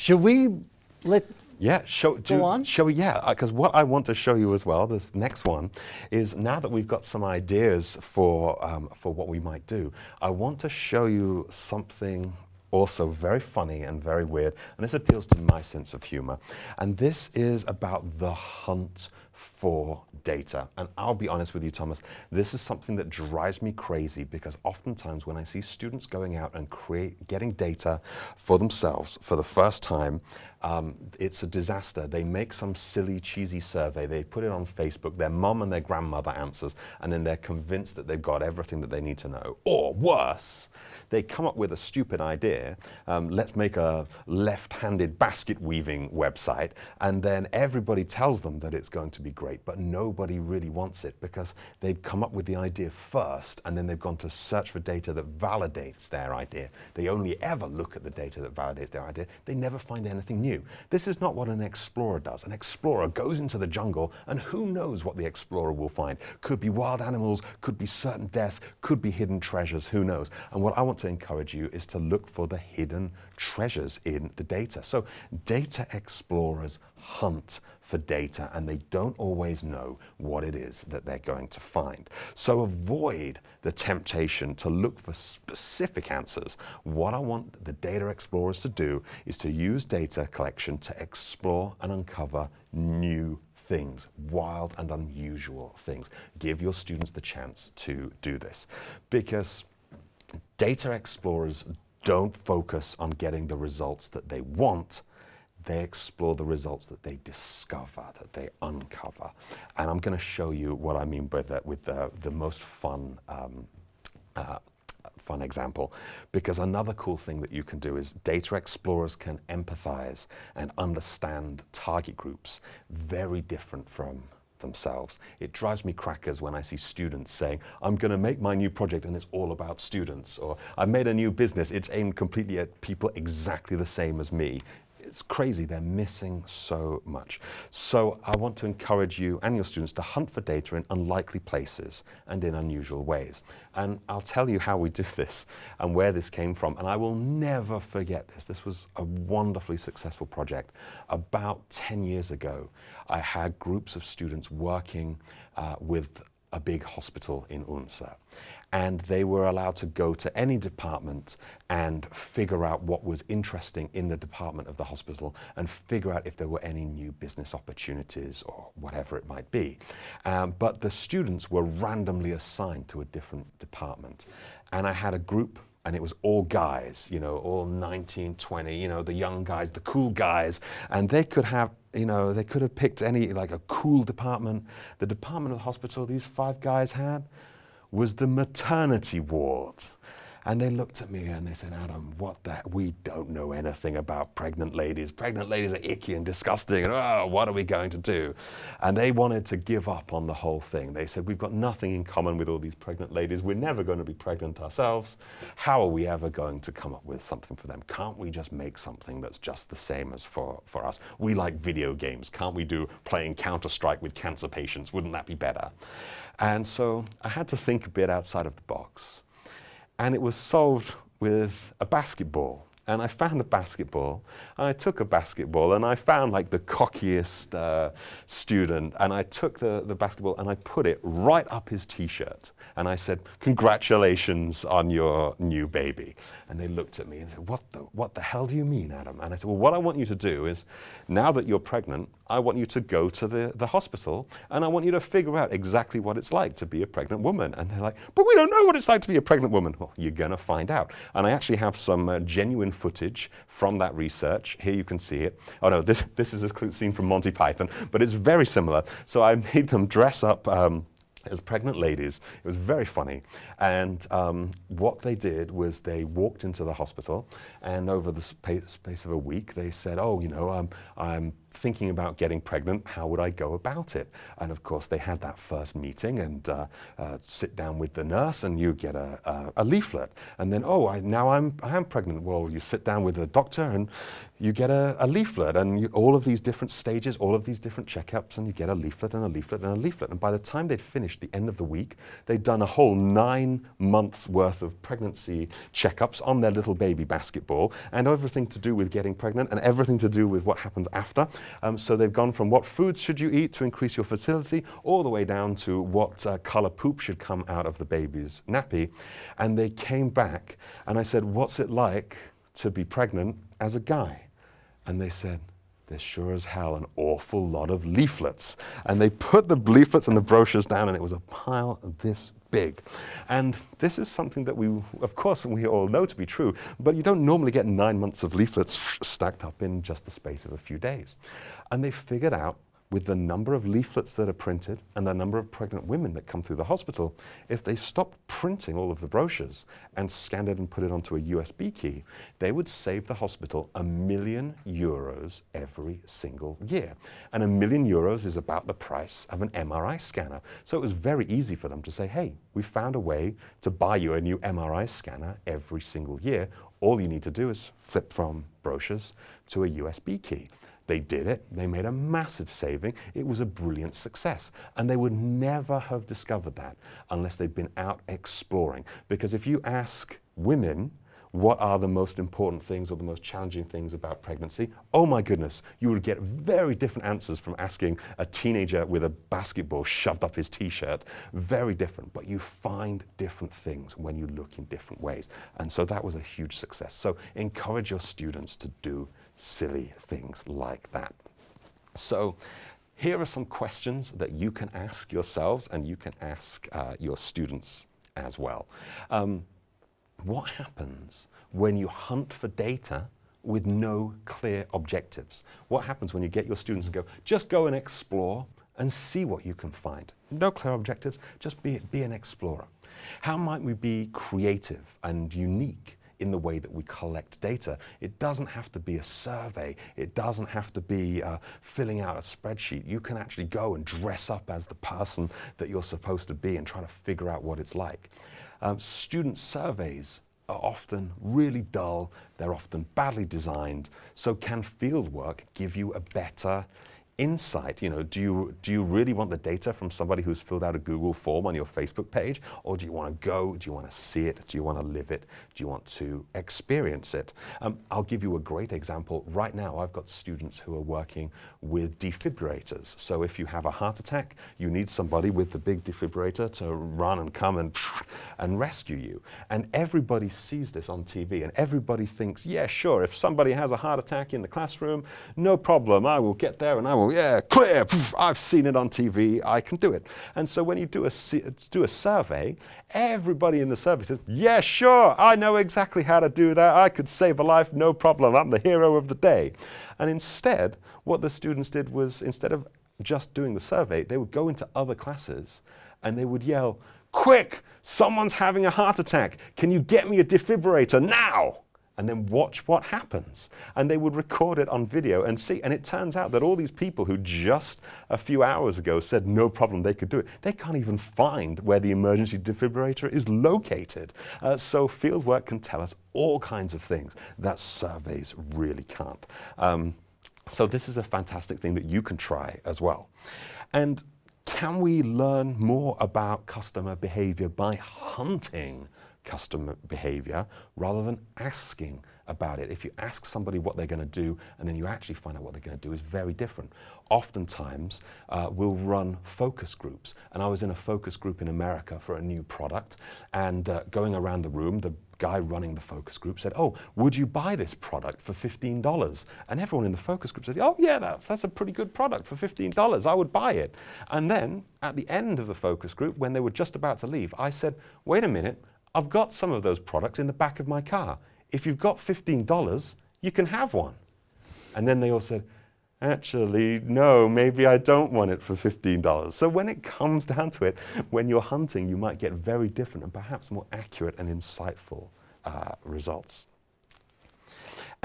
Should we let Yeah, go on? Shall we? Yeah, because what I want to show you as well, this next one, is now that we've got some ideas for what we might do, I want to show you something also very funny and very weird, and this appeals to my sense of humor. And this is about the hunt for data. And I'll be honest with you, Thomas, this is something that drives me crazy, because oftentimes when I see students going out and getting data for themselves for the first time, it's a disaster. They make some silly, cheesy survey, they put it on Facebook, their mom and their grandmother answers, and then they're convinced that they've got everything that they need to know. Or worse, they come up with a stupid idea, let's make a left-handed basket weaving website, and then everybody tells them that it's going to be great, but nobody really wants it because they've come up with the idea first, and then they've gone to search for data that validates their idea. They only ever look at the data that validates their idea. They never find anything new. This is not what an explorer does. An explorer goes into the jungle, and who knows what the explorer will find. Could be wild animals, could be certain death, could be hidden treasures, who knows. And what I want to encourage you is to look for the hidden treasures in the data. So data explorers hunt for data, and they don't always know what it is that they're going to find. So avoid the temptation to look for specific answers. What I want the data explorers to do is to use data collection to explore and uncover new things, wild and unusual things. Give your students the chance to do this, because data explorers don't focus on getting the results that they want. They explore the results that they discover, that they uncover. And I'm going to show you what I mean by that with the most fun example. Because another cool thing that you can do is data explorers can empathize and understand target groups very different from themselves. It drives me crackers when I see students saying, I'm going to make my new project and it's all about students, or I made a new business, it's aimed completely at people exactly the same as me. It's crazy, they're missing so much. So I want to encourage you and your students to hunt for data in unlikely places and in unusual ways. And I'll tell you how we do this and where this came from, and I will never forget this. This was a wonderfully successful project. About 10 years ago, I had groups of students working with a big hospital in Unsa. And they were allowed to go to any department and figure out what was interesting in the department of the hospital and figure out if there were any new business opportunities or whatever it might be. But the students were randomly assigned to a different department. And I had a group, and it was all guys, you know, all 19, 20, you know, the young guys, the cool guys, and they could have, you know, they could have picked any, like a cool department. The department of the hospital these 5 guys had was the maternity ward. And they looked at me and they said, Adam, we don't know anything about pregnant ladies. Pregnant ladies are icky and disgusting, and oh, what are we going to do? And they wanted to give up on the whole thing. They said, we've got nothing in common with all these pregnant ladies. We're never going to be pregnant ourselves. How are we ever going to come up with something for them? Can't we just make something that's just the same as for us? We like video games. Can't we do playing Counter-Strike with cancer patients? Wouldn't that be better? And so I had to think a bit outside of the box. And it was solved with a basketball. And I found a basketball, and I took a basketball, and I found like the cockiest student, and I took the basketball and I put it right up his t-shirt. And I said, congratulations on your new baby. And they looked at me and said, what the hell do you mean, Adam? And I said, well, what I want you to do is, now that you're pregnant, I want you to go to the hospital, and I want you to figure out exactly what it's like to be a pregnant woman. And they're like, but we don't know what it's like to be a pregnant woman. Well, you're gonna find out. And I actually have some genuine footage from that research. Here you can see it. Oh no, this is a scene from Monty Python, but it's very similar. So I made them dress up as pregnant ladies. It was very funny. And what they did was they walked into the hospital, and over the space of a week, they said, oh, you know, I'm thinking about getting pregnant, how would I go about it? And of course, they had that first meeting and sit down with the nurse, and you get a leaflet. And then, oh, I am pregnant. Well, you sit down with the doctor and you get a leaflet, and all of these different stages, all of these different checkups, and you get a leaflet and a leaflet and a leaflet. And by the time they'd finished the end of the week, they'd done a whole 9 months worth of pregnancy checkups on their little baby basketball, and everything to do with getting pregnant and everything to do with what happens after. So they've gone from what foods should you eat to increase your fertility, all the way down to what color poop should come out of the baby's nappy. And they came back, and I said, what's it like to be pregnant as a guy? And they said, there's sure as hell an awful lot of leaflets. And they put the leaflets and the brochures down, and it was a pile this big. And this is something that we, of course, we all know to be true, but you don't normally get 9 months of leaflets stacked up in just the space of a few days. And they figured out, with the number of leaflets that are printed and the number of pregnant women that come through the hospital, if they stopped printing all of the brochures and scanned it and put it onto a USB key, they would save the hospital €1 million every single year. And €1 million is about the price of an MRI scanner. So it was very easy for them to say, hey, we found a way to buy you a new MRI scanner every single year. All you need to do is flip from brochures to a USB key. They did it. They made a massive saving. It was a brilliant success. And they would never have discovered that unless they'd been out exploring. Because if you ask women what are the most important things or the most challenging things about pregnancy, oh my goodness, you would get very different answers from asking a teenager with a basketball shoved up his t-shirt. Very different. But you find different things when you look in different ways. And so that was a huge success. So encourage your students to do silly things like that. So here are some questions that you can ask yourselves, and you can ask your students as well. What happens when you hunt for data with no clear objectives? What happens when you get your students to go, just go and explore and see what you can find? No clear objectives, just be an explorer. How might we be creative and unique in the way that we collect data? It doesn't have to be a survey. It doesn't have to be filling out a spreadsheet. You can actually go and dress up as the person that you're supposed to be and try to figure out what it's like. Student surveys are often really dull. They're often badly designed. So can fieldwork give you a better insight? You know, do you really want the data from somebody who's filled out a Google form on your Facebook page? Or do you want to go? Do you want to see it? Do you want to live it? Do you want to experience it? I'll give you a great example. Right now, I've got students who are working with defibrillators. So if you have a heart attack, you need somebody with the big defibrillator to run and come and rescue you. And everybody sees this on TV, and everybody thinks, yeah, sure, if somebody has a heart attack in the classroom, no problem, I will get there and I will, yeah, clear, I've seen it on TV, I can do it. And so when you do a survey, everybody in the survey says, yeah, sure, I know exactly how to do that, I could save a life, no problem, I'm the hero of the day. And instead, what the students did was, instead of just doing the survey, they would go into other classes and they would yell, quick, someone's having a heart attack, can you get me a defibrillator now? And then watch what happens. And they would record it on video and see. And it turns out that all these people who just a few hours ago said no problem, they could do it, they can't even find where the emergency defibrillator is located. So fieldwork can tell us all kinds of things that surveys really can't. So this is a fantastic thing that you can try as well. And can we learn more about customer behavior by hunting customer behavior rather than asking about it? If you ask somebody what they're going to do and then you actually find out what they're going to do is very different. Oftentimes we'll run focus groups, and I was in a focus group in America for a new product, and going around the room, the guy running the focus group said, oh, would you buy this product for $15? And everyone in the focus group said, oh yeah, that's a pretty good product for $15, I would buy it. And then at the end of the focus group, when they were just about to leave, I said, wait a minute, I've got some of those products in the back of my car. If you've got $15, you can have one. And then they all said, actually, no, maybe I don't want it for $15. So when it comes down to it, when you're hunting, you might get very different and perhaps more accurate and insightful results.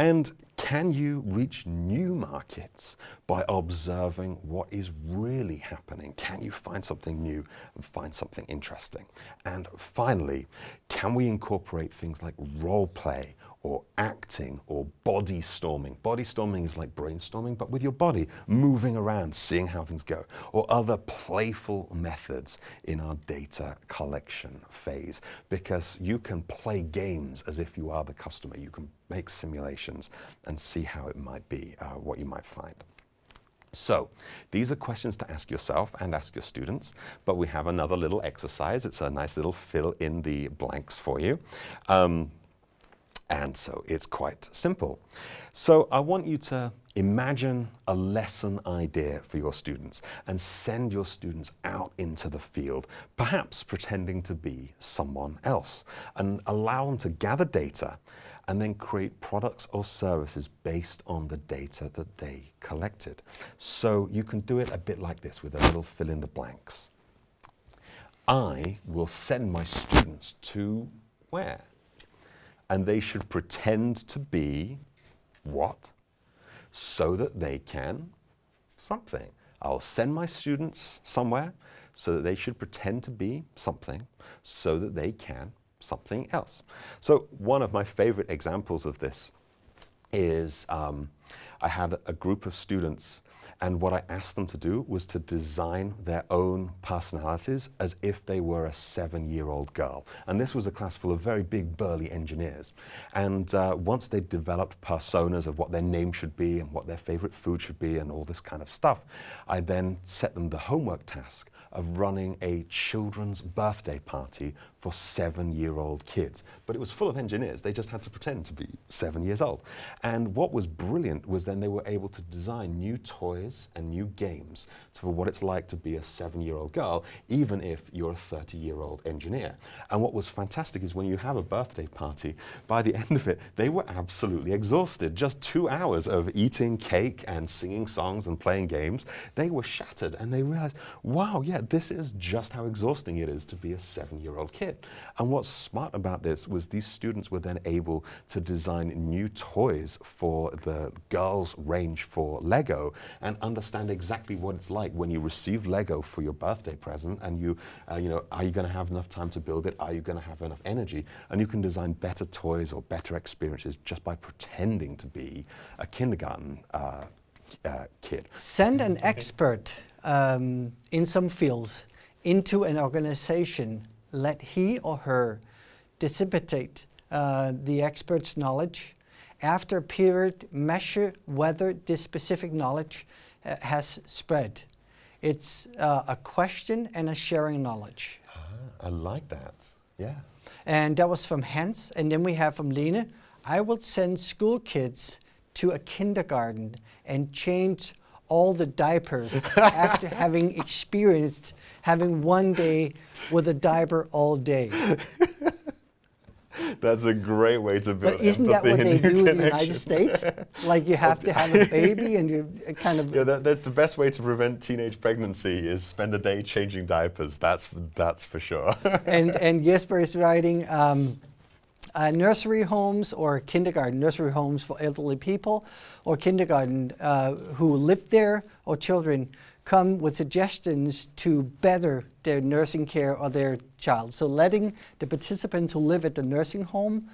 And can you reach new markets by observing what is really happening? Can you find something new and find something interesting? And finally, can we incorporate things like role play or acting or body storming? Body storming is like brainstorming, but with your body, moving around, seeing how things go, or other playful methods in our data collection phase, because you can play games as if you are the customer. You can make simulations and see how it might be, what you might find. So these are questions to ask yourself and ask your students, but we have another little exercise. It's a nice little fill in the blanks for you. And so it's quite simple. So I want you to imagine a lesson idea for your students and send your students out into the field, perhaps pretending to be someone else, and allow them to gather data and then create products or services based on the data that they collected. So you can do it a bit like this with a little fill in the blanks. I will send my students to where? And they should pretend to be what? So that they can something. I'll send my students somewhere so that they should pretend to be something so that they can something else. So one of my favorite examples of this is I had a group of students, and what I asked them to do was to design their own personalities as if they were a 7-year-old girl. And this was a class full of very big, burly engineers. And once they developed personas of what their name should be and what their favorite food should be and all this kind of stuff, I then set them the homework task of running a children's birthday party for 7-year-old kids. But it was full of engineers. They just had to pretend to be 7 years old. And what was brilliant was then they were able to design new toys and new games for what it's like to be a 7-year-old girl, even if you're a 30-year-old engineer. And what was fantastic is when you have a birthday party, by the end of it, they were absolutely exhausted. Just 2 hours of eating cake and singing songs and playing games, they were shattered, and they realized, wow, yeah, this is just how exhausting it is to be a 7-year-old kid. And what's smart about this was these students were then able to design new toys for the girls' range for Lego and understand exactly what it's like when you receive Lego for your birthday present, and you know, are you going to have enough time to build it? Are you going to have enough energy? And you can design better toys or better experiences just by pretending to be a kindergarten kid. Send an expert in some fields into an organization. Let he or her dissipate the expert's knowledge. After a period, measure whether this specific knowledge has spread. It's a question and a sharing knowledge. I like that, yeah. And that was from Hans. And then we have from Lene. I will send school kids to a kindergarten and change all the diapers after having experienced having 1 day with a diaper all day. That's a great way to build But isn't that what they do in the United States? Like you have to have a baby and you kind of... Yeah, that's the best way to prevent teenage pregnancy is spend a day changing diapers. That's for sure. and Jesper is writing nursery homes or kindergarten, nursery homes for elderly people or kindergarten who live there, or children come with suggestions to better their nursing care of their child. So letting the participants who live at the nursing home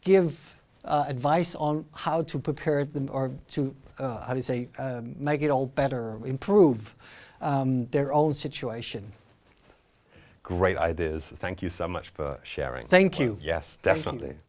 give advice on how to prepare them, or to, how do you say, make it all better, improve their own situation. Great ideas. Thank you so much for sharing. Thank you. Yes, definitely.